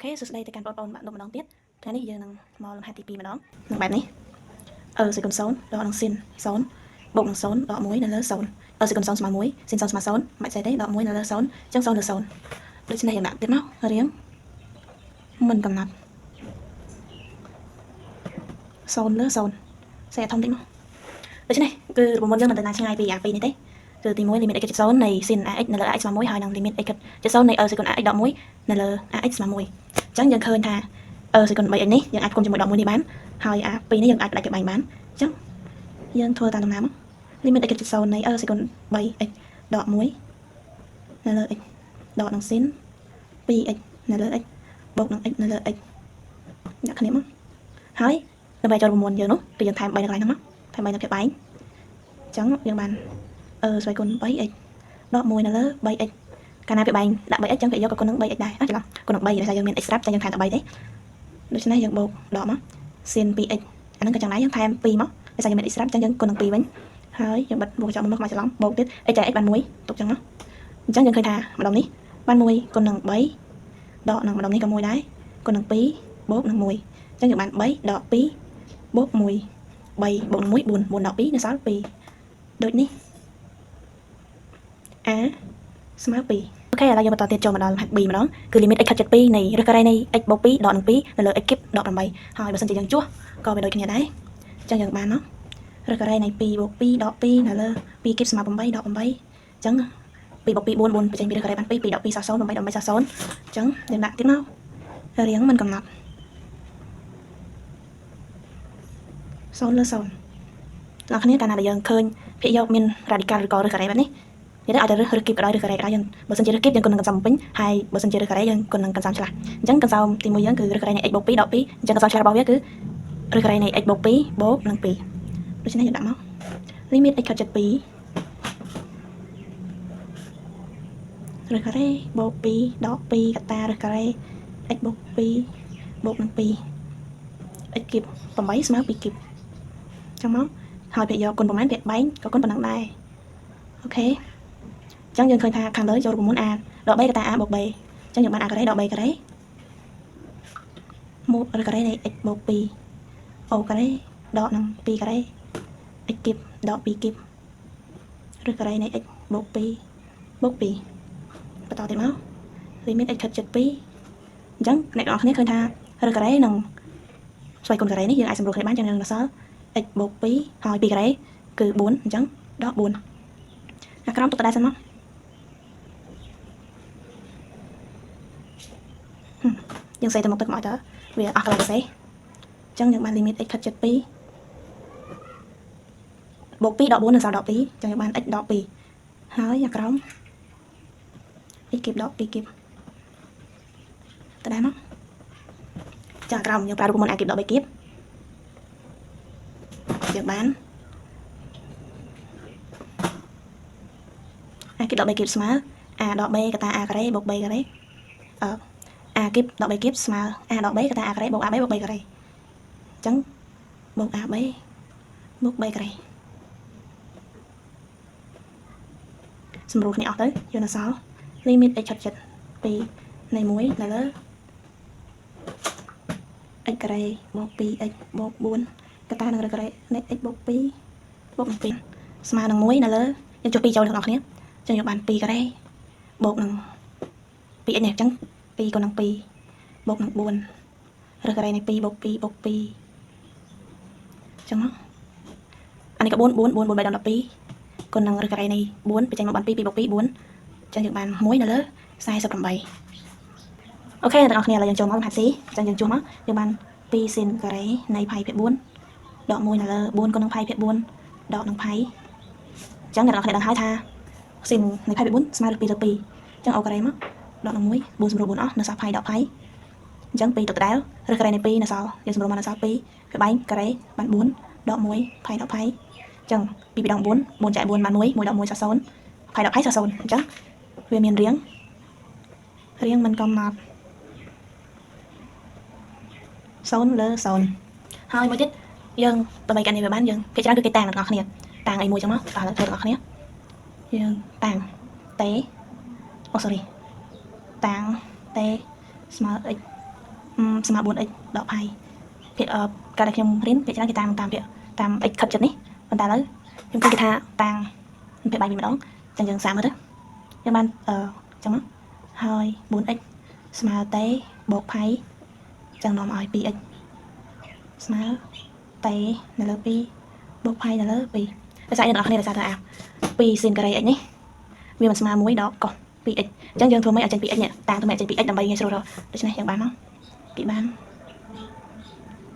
Ok សួស្តីទៅកាន់បងប្អូនម្ដងទៀតថ្ងៃនេះយើងនឹងមកលំហាត់ទី2ម្ដងនឹងបែបនេះសេគុណ0ដកនឹងស៊ីន0បូកនឹង0ដក1នៅលើ0សេគុណ0ស្មើ1ស៊ីន0ស្មើ0មិនស្អីទេដក1នៅលើ0អញ្ចឹង0លើ0ដូច្នេះយើងដាក់ទៀតមករៀងមិនកំណត់0លើ0សេអាធំតិចមកដូច្នេះគឺរបបមុនយើងមិនទៅណាឆ្ងាយពីអា2នេះទេគឺទី1 limit x 0នៃ sin ax នៅលើ ax ស្មើ1ហើយនឹង limit x 0នៃ សេគុណ ax ដក1នៅលើ ax ស្មើ1អញ្ចឹងយើងឃើញថាសេគុណ 3x នេះយើងអាចគុំជាមួយដក1នេះបានហើយអា2នេះយើងអាចផ្ដាច់ទៅបាញ់បានអញ្ចឹងយើងធ្វើតាមដំណើរមក limit x 0នៃសេគុណ 3x ដក1នៅលើ x ដកនឹង sin 2x នៅលើ x បូកនឹង x នៅលើ x ដាក់គ្នាមកហើយដើម្បីចូលរបបមុនយើងនោះគឺយើងថែម3នៅកន្លែងហ្នឹងមកថែម3នៅភាពបែងអញ្ចឹងយើងបានស្វ័យគុណ 3x ដក1នៅលើ 3x កាលណាវាបែងដាក់ 3x អញ្ចឹងវាយកគុណនឹង 3x ដែរច្រឡំគុណនឹង3ដោយសារយើងមាន x ស្រាប់តែយើងថែមតែ3ទេដូច្នេះយើងបូកដកមក sin 2x អាហ្នឹងក៏chẳngដែរយើងថែម2មកដោយសារយើងមាន x ស្រាប់អញ្ចឹងយើងគុណនឹង2វិញហើយយើងបិទបូកចោលមកច្រឡំបូកទៀត x ចា x បាន1ទុកអញ្ចឹងមកអញ្ចឹងយើងឃើញថាម្ដងនេះបាន1គុណនឹង3ដកនឹងម្ដងនេះក៏1ដែរគុណនឹង2បូកនឹង1អញ្ចឹងយើងបាន3ដក2បូក1 3បូកនឹង1 4 4ដក2នៅសល់2ដូចនេះ a ស្មើ2អូខេឥឡូវយើងបន្តទៀតចូលមកដល់ហាត់ B ម្ដងគឺ limit x ខិតជិត2នៃឬការ៉េនៃ x បូក2ដកនឹង2នៅលើ x គីបដក8ហើយបើសិនជាយើងជួសក៏វាដូចគ្នាដែរអញ្ចឹងយើងបានមកឬការ៉េនៃ2បូក2ដក2នៅលើ2គីបស្មើ8ដក8អញ្ចឹង2បូក2 4 4បញ្ចេញពីឬការ៉េបាន2 2ដក2សល់0 8ដក8សល់0អញ្ចឹងយើងដាក់ទៀតមករៀងមិនកំណត់0លើ0អ្នកគ្នាកាលណាដែលយើងឃើញភាគយកមាន radical ឬក៏ឬការ៉េបែបនេះយើងអាចទៅរើសគីបក៏ដោយឬការ៉េក៏ដោយយើងបើសិនជារើសគីបយើងគុណនឹងកន្សោមពេញហើយបើសិនជារើសការ៉េយើងគុណនឹងកន្សោមឆ្លាស់អញ្ចឹងកន្សោមទី1យើងគឺរើសការ៉េនៃ x បូក2ដក2អញ្ចឹងកន្សោមឆ្លាស់របស់វាគឺរើសការ៉េនៃ x បូក2បូកនឹង2ដូច្នេះយើងដាក់មក limit x ខិតជិត2រើសការ៉េបូក2ដក2កតារើសការ៉េ x បូក2បូកនឹង2 x គីប8ស្មើ2គីបអញ្ចឹងមកហើយភាគយកគុណប្រមាណភាគបែងក៏គុណប៉ុណ្ណឹងដែរអូខេអញ្ចឹងយើងឃើញថាខាងលើចូលរូបមន្ត a ដក b កតា a បូក b អញ្ចឹងយើងបាន a ការ៉េដក b ការ៉េមកឬការ៉េនៃ x បូក2 o ការ៉េដកនឹង2ការ៉េ x គីបដក2គីបឬការ៉េនៃ x បូក2បូក2បន្តទៀតមក limit x ខិតជិត2អញ្ចឹងអ្នកនរគ្នាឃើញថាឬការ៉េនឹងស្វ័យគុណការ៉េនេះយើងអាចសម្រួលគ្នាបានចឹងយើងនៅសល់ x បូក2ហើយ2ការ៉េគឺ4អញ្ចឹងដក4អាក្រោមទុកដដែលសិនមកយើងសេទៅមកទឹកមកឲ្យតើវាអស់កន្លែងសេអញ្ចឹងយើងបាន limit x ខិតជិត2បូក2ដក4នៅសល់ដក2អញ្ចឹងយើងបាន x ដក2ហើយអាក្រោម x គីបដក2គីបតដែរមកចាក្រោមយើងប្រើរូបមន្ត a គីបដក3គីបយើងបាន a គីបដក3គីបស្មើ a ដក b កតា a ការ៉េបូក b ការ៉េa គីបដក3គីបស្មើ a ដក b កតា a ការ៉េបូក ab បូក b ការ៉េអញ្ចឹងបូក ab បូក b ការ៉េសម្រួលគ្នាអស់ទៅយកនៅសល់ limit x ខិតជិត2នៃ1នៅលើ x ការ៉េបូក 2x បូក4កតានឹងការ៉េនៃ x បូក2បូកនឹង2ស្មើនឹង1នៅលើយើងចុះ2ចូលទាំងអស់គ្នាអញ្ចឹងយើងបាន2ការ៉េបូកនឹង 2x នេះអញ្ចឹង2គុណនឹង2បូកនឹង4ឬការ៉េនៃ2បូក2បូក2អញ្ចឹងមកអានេះក៏4 4 4 4 3ដល់12គុណនឹងឬការ៉េនៃ4បញ្ចេញមកបាន2 2បូក2 4អញ្ចឹងយើងបាន1នៅលើ48អូខេអ្នកនរគ្នាឥឡូវយើងចូលមកហាត់ C អញ្ចឹងយើងជួសមកយើងបាន2 sin ការ៉េនៃផៃភាគ4ដក1នៅលើ4គុណនឹងផៃភាគ4ដកនឹងផៃអញ្ចឹងអ្នកនរគ្នាដឹងហើយថា sin នៃផៃភាគ4ស្មើនឹង2លើ2អញ្ចឹងអូការ៉េមកដកនឹង1 4សម្រួល4អស់នៅសល់ផៃដកផៃអញ្ចឹង2ទុកដដែលឬការ៉េនៃ2នៅសល់យើងសម្រួលមកនៅសល់2វាបែងការ៉េបាន4ដក1ផៃដកផៃអញ្ចឹង2ដក4 4ចែក4បាន1 1ដក1សល់0ផៃដកផៃសល់0អញ្ចឹងវាមានរៀងមិនកំណត់0លើ0ហើយមួយទៀតយើងដើម្បីកាន់នេះវាបានយើងភាគច្រើនគឺគេតាំងអ្នកនរគ្នាតាំងអីមួយចឹងមកឥឡូវធ្វើអ្នកនរគ្នាយើងតាំងតេអូ sorry តាំងតេស្មើ x ស្មើ 4x ដក pi ពាក្យការដែលខ្ញុំរៀនពាក្យច្រើនគេតាមពាក្យតាម x ខិតចិត្តនេះប៉ុន្តែឥឡូវខ្ញុំឃើញគេថាតាំងពាក្យបែបនេះម្ដងអញ្ចឹងយើងសាកមើលទៅយើងបានអញ្ចឹងមកហើយ 4x ស្មើតេបូក pi អញ្ចឹងនាំឲ្យ 2x ស្មើតេនៅលើ2បូក pi នៅលើ2ដោយសារយើងទាំងអស់គ្នាដោយសារថា2 sin ការ៉េ x នេះវាមិនស្មើ1ដកកុស 2x អញ្ចឹងយើងធ្វើម៉េចឲ្យចេញ 2x នេះតាំងធ្វើម៉េចឲ្យចេញ 2x ដើម្បីងាយស្រួលរកដូច្នេះយើងបានមកគេបាន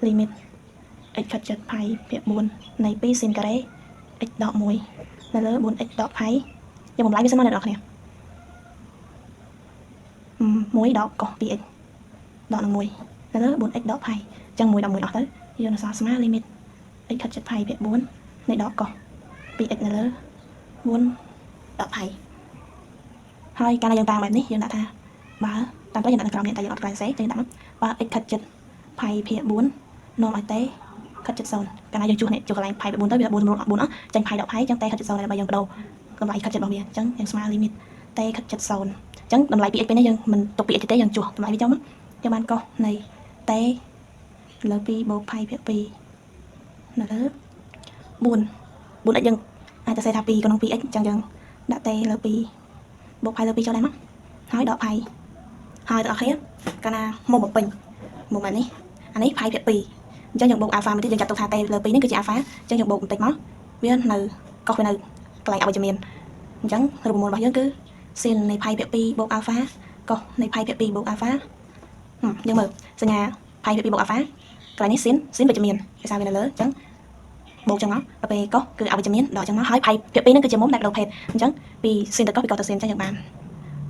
limit x ខិតចិត្ត pi ភាគ4នៃ2 sin ការ៉េ x ដក1នៅលើ 4x ដក pi យើងបំលែងវាសិនមកអ្នកនរគ្នា1ដកកុស 2x ដកនឹង1នៅលើ 4x ដក pi អញ្ចឹង1ដក1អស់ទៅយើងនឹងសល់ស្មើ limit x ខិតចិត្ត pi ភាគ4នៃដកកុស 2x នៅលើ4ដក pi ហើយកាលណាយើងតាមបែបនេះយើងដាក់ថាបើតាមទៅយើងដាក់នៅក្រោមនេះតែយើងអត់ក្រែងសេយើងដាក់បើ x ខិតចិត្ត pi ភាគ4នាំឲ្យតេខិតចិត្ត0កាលណាយើងជួសនេះជួសកន្លែង pi ភាគ4ទៅវា4អស់ចេញ pi ដក pi អញ្ចឹងតេខិតចិត្ត0ដើម្បីយើងបដូរតម្លៃខិតចិត្តរបស់វាអញ្ចឹងយើងស្មើ limit តេខិតចិត្ត0អញ្ចឹងតម្លៃ 2x ពេលនេះយើងមិនទុក 2x ទេយើងជួសតម្លៃវាចុះមកយើងបានកុសនៃតេលើ2បូក pi ភាគ2នៅលើ4x យើងអាចទៅសេថា2ក្នុង 2x អញ្ចឹងយើងដាក់តេលើ2បូក pi លើ2ចុះដែរមកហើយដក pi ហើយបងប្អូនកាលណាមកបំពេញមកបែបនេះអានេះ pi ភាគ2អញ្ចឹងយើងបូក alpha មួយទៀតយើងចាត់ទុកថាតេលើ2នេះគឺជា alpha អញ្ចឹងយើងបូកបន្តិចមកវានៅកុសវានៅកន្លែងអវិជ្ជមានអញ្ចឹងរូបមន្តរបស់យើងគឺ sin នៃ pi ភាគ2បូក alpha កុសនៃ pi ភាគ2បូក alpha យើងមើលសញ្ញា pi ភាគ2បូក alpha កន្លែងនេះ sin វិជ្ជមានភាសាវានៅលើអញ្ចឹងបូកចឹងមកដល់ពេលកុសគឺអវិជ្ជមានដកចឹងមកហើយ pi ភាគ2ហ្នឹងគឺជាមុំដែលបដូរភេទអញ្ចឹងពី sin ទៅកុសពីកុសទៅ sin អញ្ចឹងយើងបាន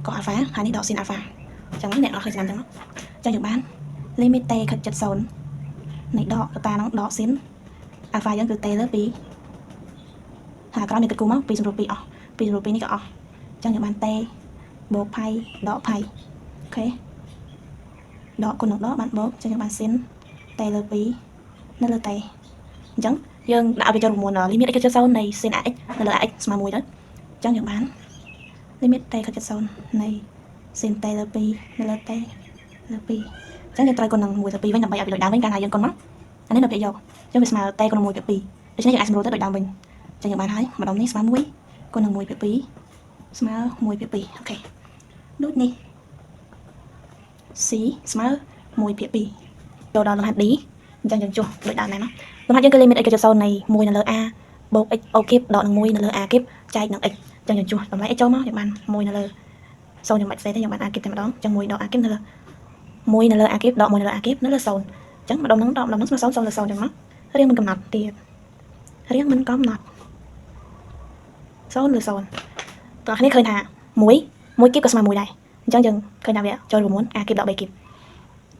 កុស alpha ហើយនេះដក sin alpha អញ្ចឹងអ្នកអត់ឃើញឆ្នាំអញ្ចឹងមកអញ្ចឹងយើងបាន limit t ខិតចិត្ត0នៃដកកតាហ្នឹងដក sin alpha យើងគឺ t លើ2ហើយក្រោយមានគិតគូមក2សម្រួល2អស់2សម្រួល2នេះក៏អស់អញ្ចឹងយើងបាន t បូក pi ដក pi អូខេដកគុណនឹងដកបានបូកអញ្ចឹងយើងបាន sin t លើ2នៅលើ t អញ្ចឹងយើងដាក់ឲ្យវាចូលរួម limit x ខិតចិត្ត0នៃ sin ax នៅលើ ax ស្មើ1ទៅអញ្ចឹងយើងបាន limit t ខិតចិត្ត0នៃ sin t លើ2នៅលើ t លើ2អញ្ចឹងយើងត្រូវគុណនឹង1ទៅ2វិញដើម្បីឲ្យវាដូចដើមវិញកាលណាយើងគុណមកអានេះនៅពាក្យយកអញ្ចឹងវាស្មើ t គុណនឹង1ភាគ2ដូច្នេះយើងអាចសម្រួលទៅដូចដើមវិញអញ្ចឹងយើងបានហើយម្ដងនេះស្មើ1គុណនឹង1ភាគ2ស្មើ1ភាគ2អូខេដូចនេះ c ស្មើ1ភាគ2ចូលដល់លំហាត់ d អញ្ចឹងយើងចុះដូចដើមដែរមកលំហាត់យើងគឺ limit x ខិតចិត្ត0នៃ1នៅលើ a បូក x អូគីបដកនឹង1នៅលើ a គីបចែកនឹង x អញ្ចឹងយើងចុះតម្លៃ x ចូលមកយើងបាន1នៅលើ0យើងមិនផ្សេងទេយើងបាន a គីបតែម្ដងអញ្ចឹង1ដក a គីបនៅលើ1នៅលើ a គីបដក1នៅលើ a គីបនៅលើ0អញ្ចឹងម្ដងហ្នឹងដកម្ដងហ្នឹងស្មើ0 0លើ0អញ្ចឹងមករៀងមិនកំណត់ទៀតរៀងមិនកំណត់0លើ0បងប្អូនគ្នាឃើញថា1គីបក៏ស្មើ1ដែរអញ្ចឹងយើងឃើញថាវាចូលរួម a គីបដក b គីប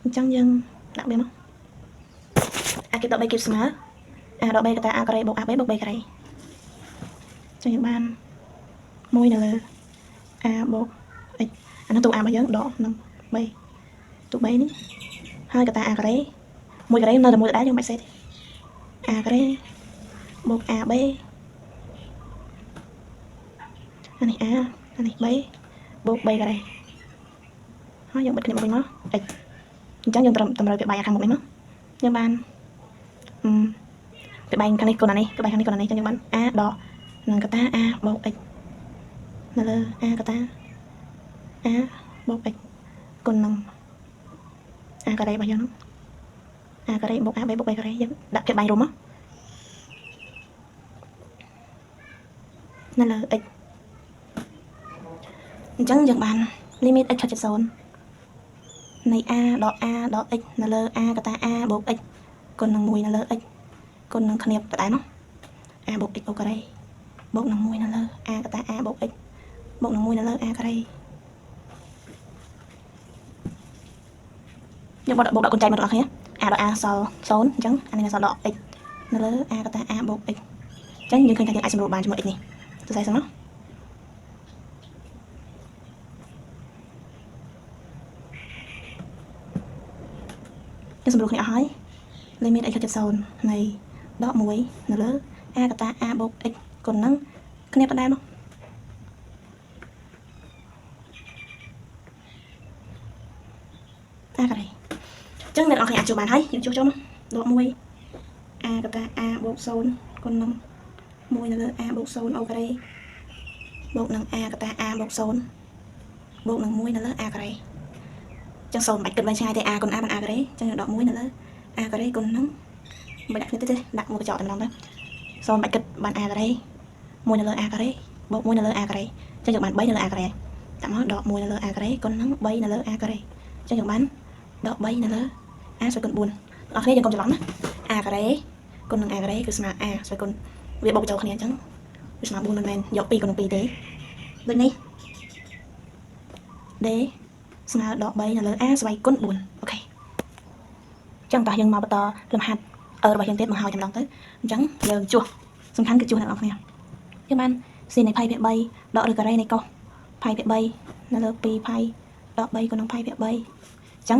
អញ្ចឹងយើងដាក់វាមក a គីបដក b គីបស្មើ a ដក b កតា a ការ៉េបូក ab បូក b ការ៉េអញ្ចឹងយើងបាន1នៅលើ a បូក x អានោះទូ a របស់យើងដកនឹង3ទូ3នេះហើយកតា a ការ៉េ1ការ៉េនៅតែ1ដដែលយើងមិនសេទេ a ការ៉េបូក ab អានេះ a អានេះ b បូក b ការ៉េហើយយើងបិទគ្នាមកវិញមក x អញ្ចឹងយើងតម្រូវពាក្យបែងខាងមុខនេះមកយើងបានពាក្យបែងខាងនេះគុណអានេះពាក្យបែងខាងនេះគុណអានេះអញ្ចឹងយើងបាន a ដកនឹងកតា a បូក x នៅលើ a កតា a បូក x គុណនឹង a ការ៉េរបស់យើងហ្នឹង a ការ៉េបូក ab បូក b ការ៉េយើងដាក់ពាក្យបែងរួមមកនៅលើ x អញ្ចឹងយើងបាន limit x ខិតចិត្ត0នៃ a ដក x នៅលើ a កតា a បូក x គុណនឹង1នៅលើ x គុណនឹងគ្នាដដែលមក a បូក x អូការ៉េបូកនឹង1នៅលើ a កតា a បូក x បូកនឹង1នៅលើ a ការ៉េយើងបូកដាក់គុណចែកមកបងប្អូនគ្នា a ដក a សល់0អញ្ចឹងអានេះសល់ដក x នៅលើ a កតា a បូក x អញ្ចឹងយើងឃើញថាយើងអាចសម្រួលបានជាមួយ x នេះសរសេរសិនមកយើងសម្រួលគ្នាអស់ហើយ limit x ខិតចិត្ត0នៃដក1នៅលើ a កតា a បូក x គុណនឹងគ្នាដដែលមក a ការ៉េ ចឹងអ្នកនរគ្នាអាចជួបបានហើយយើងជួបចូលមកដក1 a កតា a បូក0គុណនឹង1នៅលើ a បូក0អូការ៉េបូកនឹង a កតា a បូក0បូកនឹង1នៅលើ a ការ៉េចឹង0មិនបាច់គិតវែងឆ្ងាយទេ a គុណ a បាន a ការ៉េចឹងយើងដក1នៅលើ a ការ៉េគុណនឹងមិនដាក់គ្នាទេដាក់មកកញ្ចក់តែម្ដងទៅ0មិនបាច់គិតបាន a ការ៉េ1នៅលើ a ការ៉េបូក1នៅលើ a ការ៉េចឹងយើងបាន3នៅលើ a ការ៉េដាក់មកដក1នៅលើ a ការ៉េគុណនឹង3នៅលើ a ការ៉េចឹងយើងបានដក3នៅលើ a ស្វ័យគុណ4អ្នកនរគ្នាយើងកុំច្រឡំណា a ការ៉េគុណនឹង a ការ៉េគឺស្មើ a ស្វ័យគុណវាបូកបញ្ចូលគ្នាអញ្ចឹងវាស្មើ4មិនមែនយក2គុណនឹង2ទេដូចនេះ d ស្មើដក3នៅលើ a ស្វ័យគុណ4អូខេចឹងតោះយើងមកបន្តលំហាត់របស់យើងទៀតមកហើយតែម្ដងទៅអញ្ចឹងយើងជួសសំខាន់គឺជួសអ្នកនរគ្នាយើងបានស៊ីននៃ π ភាគ3ដកឬការ៉េនៃកុស π ភាគ3នៅលើ2 π ដក3គុណនឹង π ភាគ3អញ្ចឹង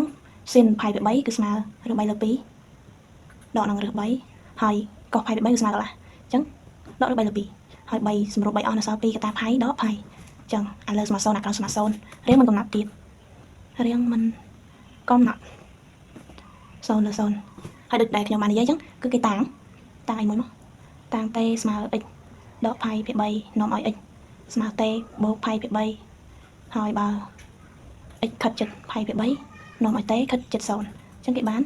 ស៊ីន π ភាគ3គឺស្មើឬ3លើ2ដកនឹងឬ3ហើយកុស π ភាគ3គឺស្មើកន្លះអញ្ចឹងដកឬ3លើ2ហើយ3សម្រួល3អស់នៅសល់2កតា π ដក π អញ្ចឹងអាលើស្មើ0អាក្រោមស្មើ0រៀងមិនកំណត់ទៀតរៀងមិនកំណត់0លើ0ហើយដូចដែលខ្ញុំបាននិយាយអញ្ចឹងគឺគេតាំងឲ្យមួយមកតាំង t ស្មើ x ដក π ភាគ3នាំឲ្យ x ស្មើ t បូក π ភាគ3ហើយបើ x ខិតជិត π ភាគ3នាំឲ្យ t ខិតជិត0អញ្ចឹងគេបាន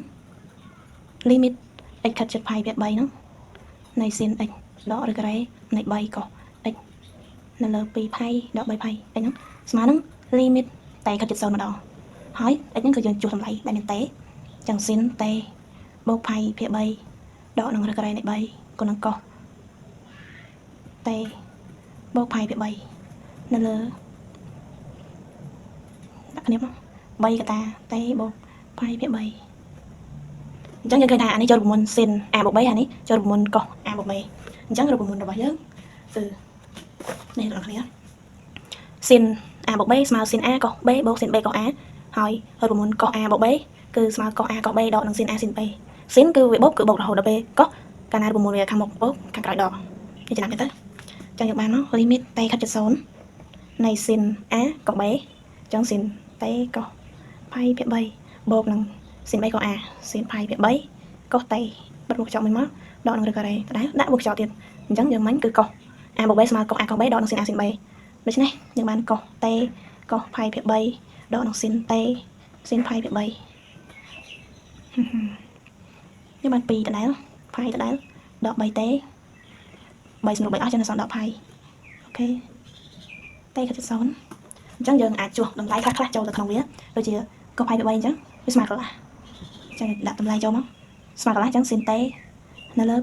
limit x ខិតជិត π ភាគ3ហ្នឹងនៃsin x ដកឬការ៉េនៃ3កុស x នៅលើ2 π ដក3 π x ហ្នឹងស្មើនឹង limit t ខិតជិត0ម្ដងហើយ x ហ្នឹងគឺយើងជួសតម្លៃដែលមាន t ចឹង sin t បូក π ភាគ3ដកនឹងឬការ៉េនៃ3គុណនឹងកុស t បូក π ភាគ3នៅលើដាក់គ្នាមក3កតា t បូក π ភាគ3អញ្ចឹងយើងឃើញថាអានេះចូលរូបមន្ត sin a បូក3អានេះចូលរូបមន្តកុស a បូក b អញ្ចឹងរូបមន្តរបស់យើងគឺនេះបងប្អូន sin a បូក b ស្មើ sin a កុស b បូក sin b កុស a ហើយរូបមន្តកុស a បូក b គឺស្មើកុស a កុស b ដកនឹង sin a sin b sin គឺវាបូកគឺបូករហូតដល់ b កុសកាលណារូបមន្តវាខាងមុខបូកខាងក្រោយដកនេះចំណាំទៅអញ្ចឹងយើងបានមក limit t ខិតជិត0នៃ sin a កុស b អញ្ចឹង sin t កុស π ភាគ3បូកនឹង sin 3កុស a sin π ភាគ3កុស t បិទមុខកញ្ចក់មួយមកដកនឹងឬការ៉េដដែលដាក់មុខកញ្ចក់ទៀតអញ្ចឹងយើងមិញគឺកុស a បូក b ស្មើកុស a កុស b ដកនឹង sin a sin b ដូច្នេះយើងបានកុស t កុស π ភាគ3ដកនឹង sin t sin π ភាគ3យើងបាន2ដដែល π ដដែលដក 3t 3សម្រួល3អស់ចឹងនៅសល់ដក π អូខេ t ខិតជិត0អញ្ចឹងយើងអាចជួសតម្លៃខ្លះចូលទៅក្នុងវាដូចជាកុស π ភាគ3អញ្ចឹងវាស្មើកន្លះអញ្ចឹងដាក់តម្លៃចូលមកស្មើកន្លះអញ្ចឹង sin t នៅលើ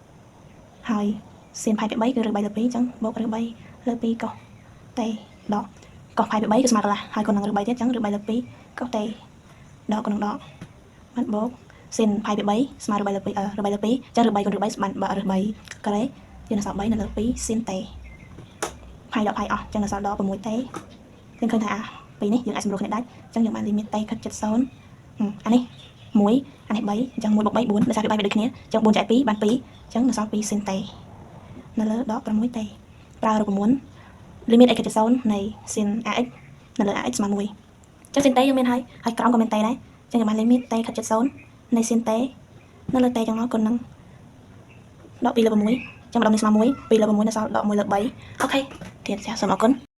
2ហើយ sin π ភាគ3គឺឬ3លើ2អញ្ចឹងបូកឬ3លើ2កុស t ដកកុស π ភាគ3គឺស្មើកន្លះហើយគុណនឹងឬ3ទៀតអញ្ចឹងឬ3លើ2កុស t ដកគុណនឹងដកបានបូក sin π ភាគ3ស្មើឬ3លើ2ឬ3លើ2អញ្ចឹងឬ3គុណឬ3បានបើឬ3ការ៉េយើងនៅសល់3នៅលើ2 sin t π ដក π អស់អញ្ចឹងនៅសល់ដក 6t យើងឃើញថាពីនេះយើងអាចសម្រួលគ្នាដាច់អញ្ចឹងយើងបាន limit t ខិតជិត0អានេះ1អានេះ3អញ្ចឹង1បូក3 4ដោយសារវា3វាដូចគ្នាអញ្ចឹង4ចែក2បាន2អញ្ចឹងនៅសល់2 sin t នៅលើដក 6t ប្រើរូបមន្ត limit x ខិតជិត0នៃ sin ax នៅលើ ax ស្មើ1អញ្ចឹង sin t យើងមានហើយក្រោមក៏មាន t ដែរអញ្ចឹងយើងបាន limit t ខិតជិត0នៃ sin t នៅលើ t ចឹងមកគុណនឹងដក2លើ6អញ្ចឹងម្ដងនេះស្មើ1 2លើ6នៅសល់ដក1លើ3អូខេទៀតចាសូមអរគុណ